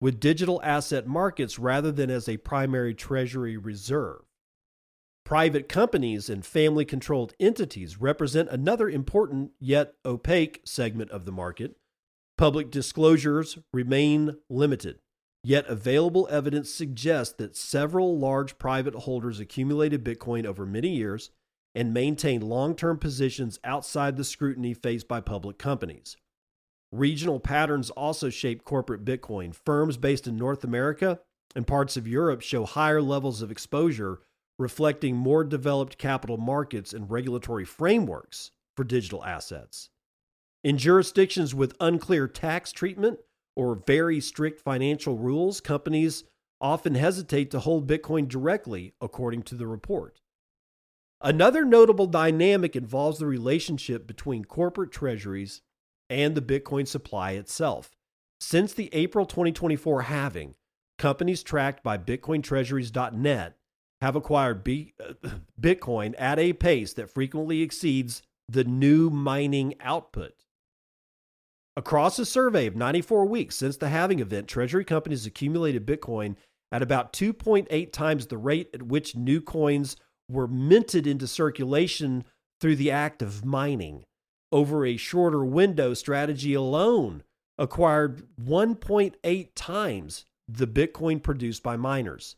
with digital asset markets rather than as a primary treasury reserve. Private companies and family-controlled entities represent another important yet opaque segment of the market. Public disclosures remain limited, yet available evidence suggests that several large private holders accumulated Bitcoin over many years and maintain long-term positions outside the scrutiny faced by public companies. Regional patterns also shape corporate Bitcoin. Firms based in North America and parts of Europe show higher levels of exposure, reflecting more developed capital markets and regulatory frameworks for digital assets. In jurisdictions with unclear tax treatment or very strict financial rules, companies often hesitate to hold Bitcoin directly, according to the report. Another notable dynamic involves the relationship between corporate treasuries and the Bitcoin supply itself. Since the April 2024 halving, companies tracked by BitcoinTreasuries.net have acquired Bitcoin at a pace that frequently exceeds the new mining output. Across a survey of 94 weeks since the halving event, Treasury companies accumulated Bitcoin at about 2.8 times the rate at which new coins were minted into circulation through the act of mining. Over a shorter window, Strategy alone acquired 1.8 times the Bitcoin produced by miners.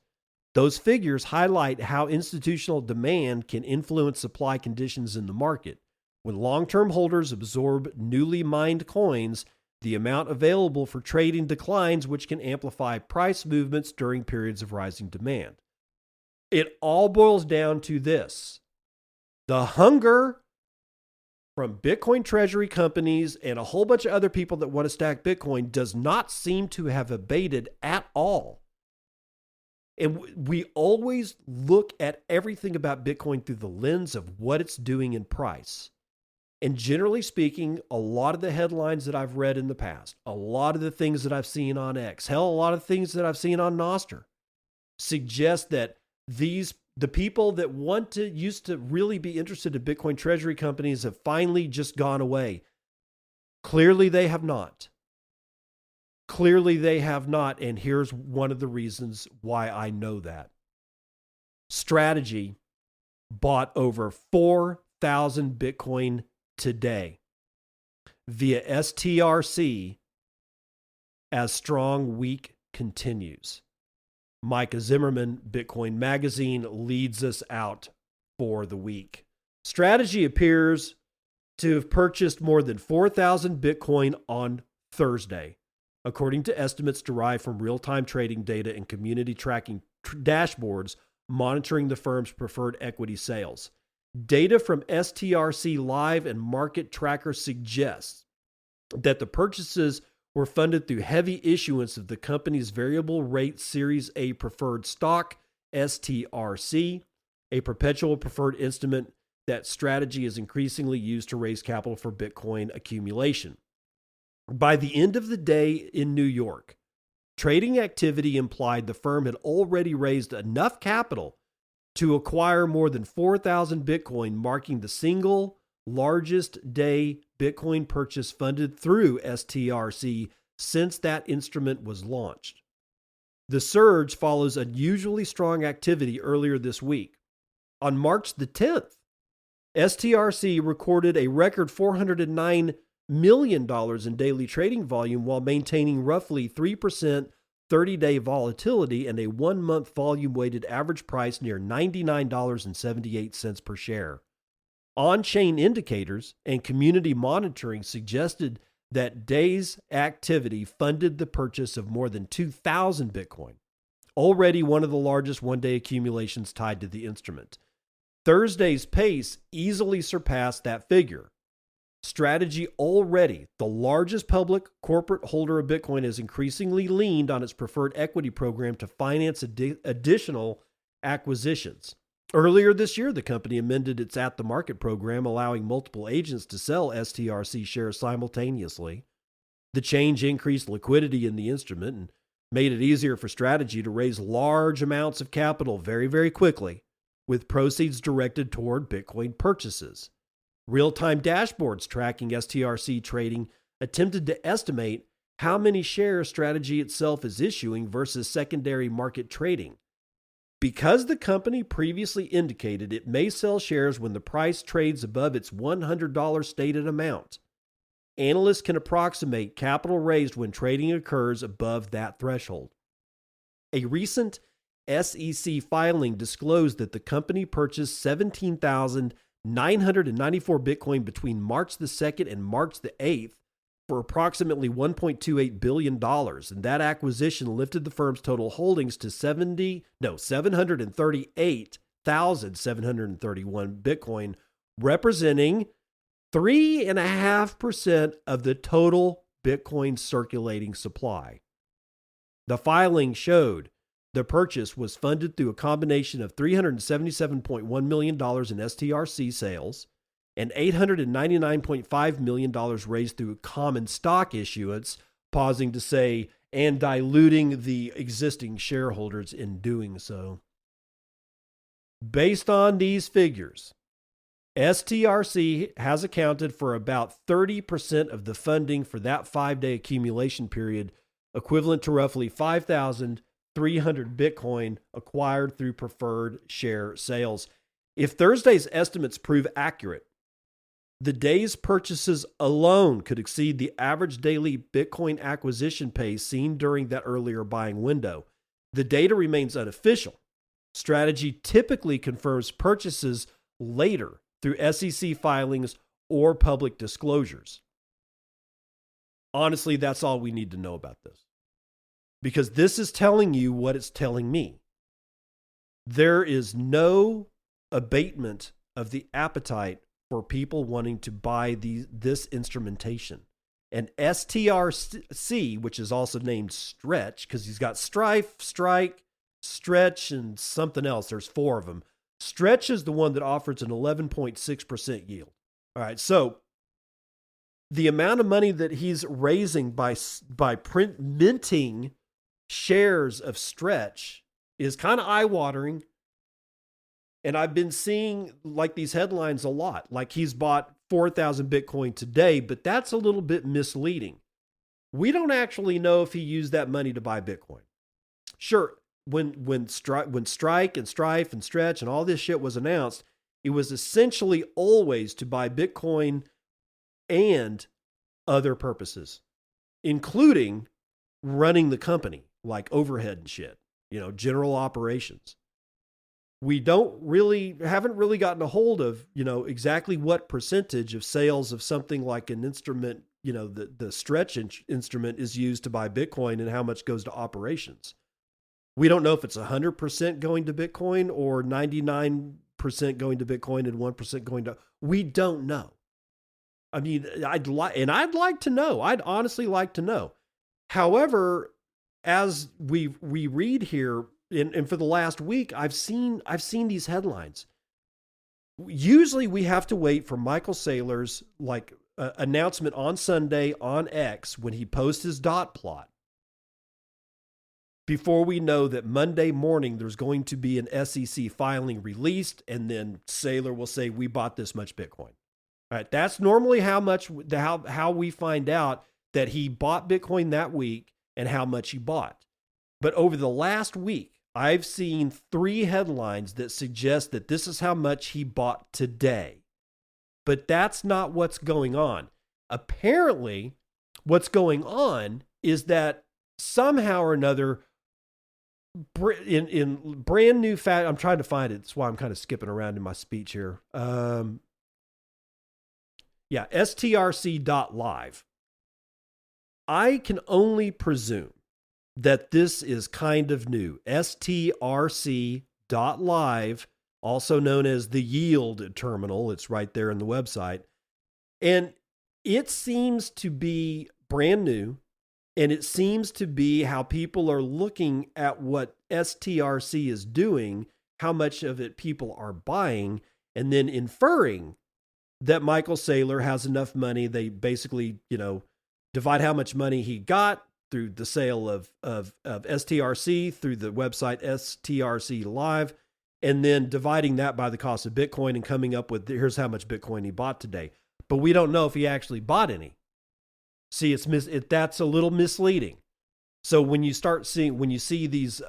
Those figures highlight how institutional demand can influence supply conditions in the market. When long-term holders absorb newly mined coins, the amount available for trading declines, which can amplify price movements during periods of rising demand. It all boils down to this: the hunger from Bitcoin treasury companies and a whole bunch of other people that want to stack Bitcoin does not seem to have abated at all. And we always look at everything about Bitcoin through the lens of what it's doing in price. And generally speaking, a lot of the headlines that I've read in the past, a lot of the things that I've seen on X, hell, a lot of things that I've seen on Nostr suggest that the people that used to really be interested in Bitcoin treasury companies have finally just gone away. Clearly they have not. Clearly they have not. And here's one of the reasons why I know that. Strategy bought over 4,000 Bitcoin today via STRC as strong week continues. Micah Zimmerman, Bitcoin Magazine, leads us out for the week. Strategy appears to have purchased more than 4,000 Bitcoin on Thursday, according to estimates derived from real-time trading data and community tracking dashboards monitoring the firm's preferred equity sales. Data from STRC Live and Market Tracker suggests that the purchases were funded through heavy issuance of the company's variable rate Series A preferred stock, STRC, a perpetual preferred instrument that Strategy is increasingly used to raise capital for Bitcoin accumulation. By the end of the day in New York, trading activity implied the firm had already raised enough capital to acquire more than 4,000 Bitcoin, marking the single largest day Bitcoin purchase funded through STRC since that instrument was launched. The surge follows unusually strong activity earlier this week. On March the 10th, STRC recorded a record $409 million in daily trading volume while maintaining roughly 3% 30-day volatility and a one-month volume-weighted average price near $99.78 per share. On-chain indicators and community monitoring suggested that day's activity funded the purchase of more than 2,000 Bitcoin, already one of the largest one-day accumulations tied to the instrument. Thursday's pace easily surpassed that figure. Strategy, already the largest public corporate holder of Bitcoin, has increasingly leaned on its preferred equity program to finance additional acquisitions. Earlier this year, the company amended its at-the-market program, allowing multiple agents to sell STRC shares simultaneously. The change increased liquidity in the instrument and made it easier for Strategy to raise large amounts of capital very, very quickly, with proceeds directed toward Bitcoin purchases. Real-time dashboards tracking STRC trading attempted to estimate how many shares Strategy itself is issuing versus secondary market trading. Because the company previously indicated it may sell shares when the price trades above its $100 stated amount, analysts can approximate capital raised when trading occurs above that threshold. A recent SEC filing disclosed that the company purchased 17,994 Bitcoin between March the 2nd and March the 8th for approximately $1.28 billion, and that acquisition lifted the firm's total holdings to 738,731 Bitcoin, representing 3.5% of the total Bitcoin circulating supply. The filing showed the purchase was funded through a combination of $377.1 million in STRC sales and $899.5 million raised through common stock issuance, pausing to say, and diluting the existing shareholders in doing so. Based on these figures, STRC has accounted for about 30% of the funding for that 5-day accumulation period, equivalent to roughly 5,300 Bitcoin acquired through preferred share sales. If Thursday's estimates prove accurate, the day's purchases alone could exceed the average daily Bitcoin acquisition pace seen during that earlier buying window. The data remains unofficial. Strategy typically confirms purchases later through SEC filings or public disclosures. Honestly, that's all we need to know about this. Because this is telling you what it's telling me. There is no abatement of the appetite for people wanting to buy this instrumentation. And STRC, which is also named Stretch, because he's got Strife, Strike, Stretch, and something else. There's 4 of them. Stretch is the one that offers an 11.6% yield. All right, so the amount of money that he's raising by minting shares of Stretch is kind of eye-watering. And I've been seeing like these headlines a lot. Like he's bought 4,000 Bitcoin today, but that's a little bit misleading. We don't actually know if he used that money to buy Bitcoin. Sure, when Strike and Strife and Stretch and all this shit was announced, it was essentially always to buy Bitcoin and other purposes, including running the company, like overhead and shit, general operations. We haven't really gotten a hold of, exactly what percentage of sales of something like an instrument, the Stretch instrument is used to buy Bitcoin and how much goes to operations. We don't know if it's 100% going to Bitcoin or 99% going to Bitcoin and 1% going to, we don't know. I mean, I'd like to know. I'd honestly like to know. However, as we read here, and for the last week, I've seen these headlines. Usually we have to wait for Michael Saylor's announcement on Sunday on X when he posts his dot plot before we know that Monday morning there's going to be an SEC filing released, and then Saylor will say, we bought this much Bitcoin. All right, that's normally how we find out that he bought Bitcoin that week and how much he bought. But over the last week, I've seen 3 headlines that suggest that this is how much he bought today. But that's not what's going on. Apparently, what's going on is that somehow or another, in brand new fact, I'm trying to find it. That's why I'm kind of skipping around in my speech here. strc.live. I can only presume that this is kind of new. strc.live, also known as the yield terminal. It's right there in the website. And it seems to be brand new. And it seems to be how people are looking at what STRC is doing, how much of it people are buying, and then inferring that Michael Saylor has enough money. They basically, divide how much money he got through the sale of STRC through the website STRC Live, and then dividing that by the cost of Bitcoin and coming up with, here's how much Bitcoin he bought today. But we don't know if he actually bought any. See, that's a little misleading. So when you see these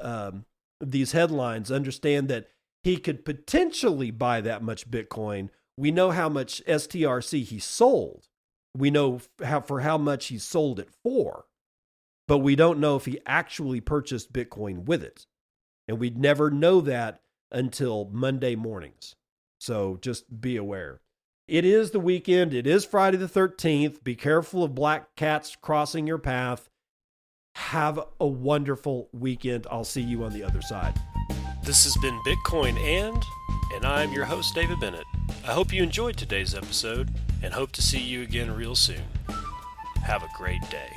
headlines, understand that he could potentially buy that much Bitcoin. We know how much STRC he sold. We know how much he sold it for. But we don't know if he actually purchased Bitcoin with it. And we'd never know that until Monday mornings. So just be aware. It is the weekend. It is Friday the 13th. Be careful of black cats crossing your path. Have a wonderful weekend. I'll see you on the other side. This has been Bitcoin and I'm your host, David Bennett. I hope you enjoyed today's episode and hope to see you again real soon. Have a great day.